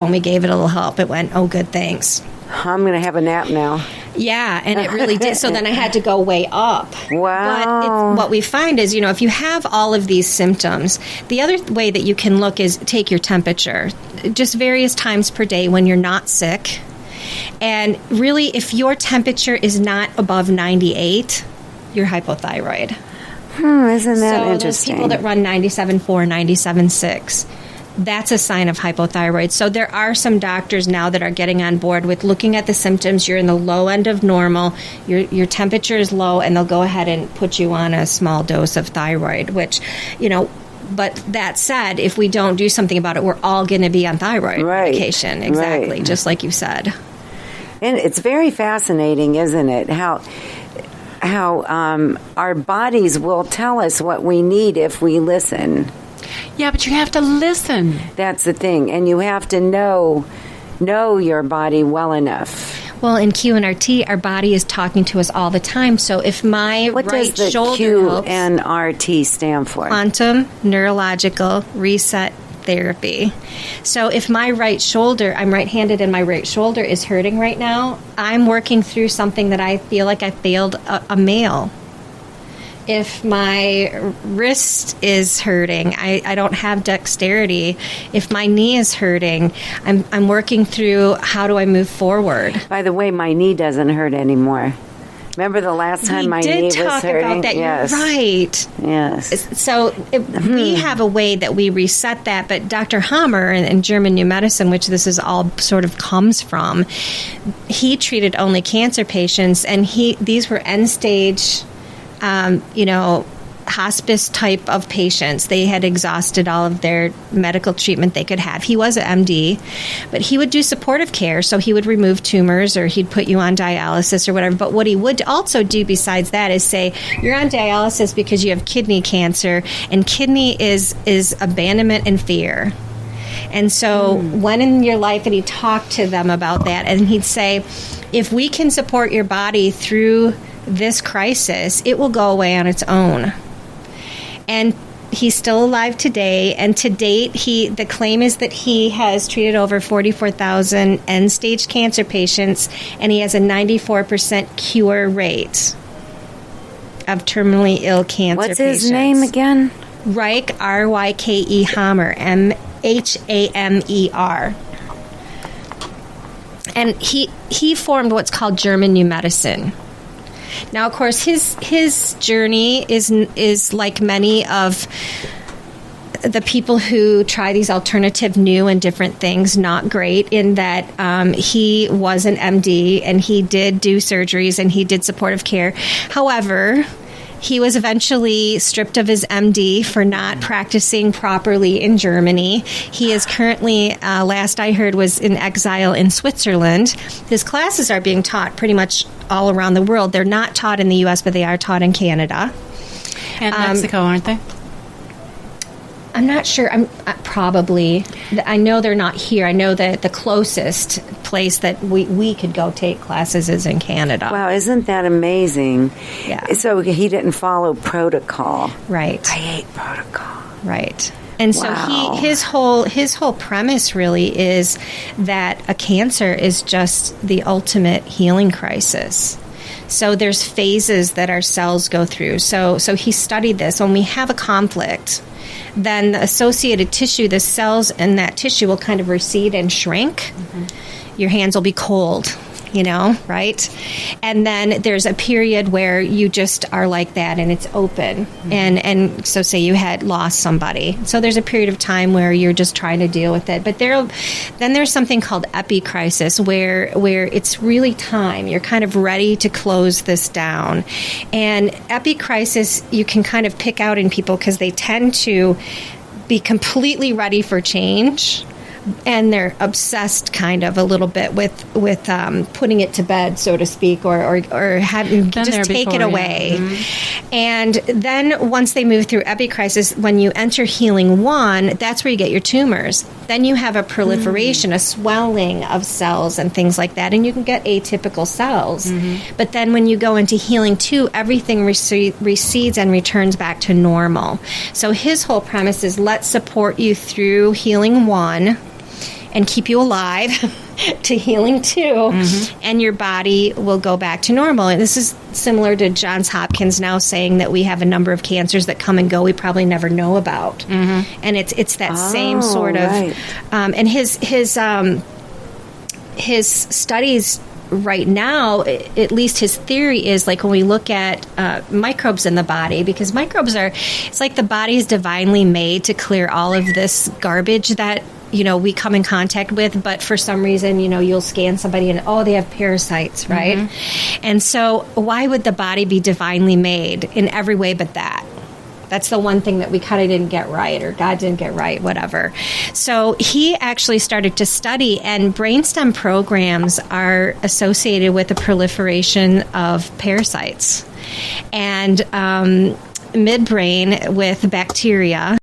When we gave it a little help, it went, oh, good, thanks. I'm going to have a nap now. Yeah, and it really did. So then I had to go way up. Wow. But what we find is, if you have all of these symptoms, the other way that you can look is take your temperature just various times per day when you're not sick. And really, if your temperature is not above 98, you're hypothyroid. Isn't that interesting? Those people that run 97.4, 97.6, that's a sign of hypothyroid. So there are some doctors now that are getting on board with looking at the symptoms. You're in the low end of normal. Your temperature is low, and they'll go ahead and put you on a small dose of thyroid, which, but that said, if we don't do something about it, we're all going to be on thyroid medication. Exactly, right. Just like you said. And it's very fascinating, isn't it, how our bodies will tell us what we need if we listen. Yeah, but you have to listen. That's the thing. And you have to know your body well enough. Well, in QNRT, our body is talking to us all the time. So if my what right does the shoulder helps, QNRT stand for? Quantum Neurological Reset Therapy. So if my right shoulder, I'm right-handed and my right shoulder is hurting right now, I'm working through something that I feel like I failed a male. If my wrist is hurting, I don't have dexterity. If my knee is hurting, I'm working through how do I move forward. By the way, my knee doesn't hurt anymore. Remember the last time my knee was hurting? We did talk about that. Yes. You're right. Yes. So we have a way that we reset that, but Dr. Hammer in German New Medicine, which this is all sort of comes from, he treated only cancer patients, and these were end-stage hospice type of patients. They had exhausted all of their medical treatment they could have. He was an MD, but he would do supportive care. So he would remove tumors or he'd put you on dialysis or whatever. But what he would also do besides that is say, you're on dialysis because you have kidney cancer, and kidney is abandonment and fear. And so when in your life, and he talked to them about that, and he'd say, if we can support your body through this crisis, it will go away on its own. And he's still alive today, and to date, the claim is that he has treated over 44,000 end-stage cancer patients, and he has a 94% cure rate of terminally ill cancer patients. What's his name again? Ryke, R-Y-K-E, Hammer, M-H-A-M-E-R. And he formed what's called German New Medicine. Now, of course, his journey is like many of the people who try these alternative new and different things, not great in that he was an MD and he did do surgeries and he did supportive care. However, he was eventually stripped of his MD for not practicing properly in Germany. He is currently, last I heard, was in exile in Switzerland. His classes are being taught pretty much all around the world. They're not taught in the U.S., but they are taught in Canada. And Mexico, aren't they? I'm not sure. Probably. I know they're not here. I know that the closest place that we could go take classes is in Canada. Wow, isn't that amazing? Yeah. So he didn't follow protocol. Right. I hate protocol. Right. And so Wow. his whole premise really is that a cancer is just the ultimate healing crisis. So there's phases that our cells go through. So he studied this. When we have a conflict, then the associated tissue, the cells in that tissue will kind of recede and shrink. Mm-hmm. Your hands will be cold, right? And then there's a period where you just are like that and it's open. Mm-hmm. And so say you had lost somebody. So there's a period of time where you're just trying to deal with it. But then there's something called epicrisis where it's really time. You're kind of ready to close this down. And epicrisis you can kind of pick out in people because they tend to be completely ready for change. And they're obsessed kind of a little bit with putting it to bed, so to speak, or having just take it away. Yeah. Mm-hmm. And then once they move through epicrisis, when you enter healing 1, that's where you get your tumors. Then you have a proliferation, a swelling of cells and things like that, and you can get atypical cells. Mm-hmm. But then when you go into healing 2, everything recedes and returns back to normal. So his whole premise is let's support you through healing 1. and keep you alive to healing too, and your body will go back to normal. And this is similar to Johns Hopkins now saying that we have a number of cancers that come and go we probably never know about. And it's that same sort of and his studies right now, at least his theory is like when we look at microbes in the body, because microbes it's like the body is divinely made to clear all of this garbage that we come in contact with, but for some reason, you'll scan somebody and, they have parasites, right? And so why would the body be divinely made in every way but that? That's the one thing that we kind of didn't get right, or God didn't get right, whatever. So he actually started to study, and brainstem programs are associated with the proliferation of parasites. And midbrain with bacteria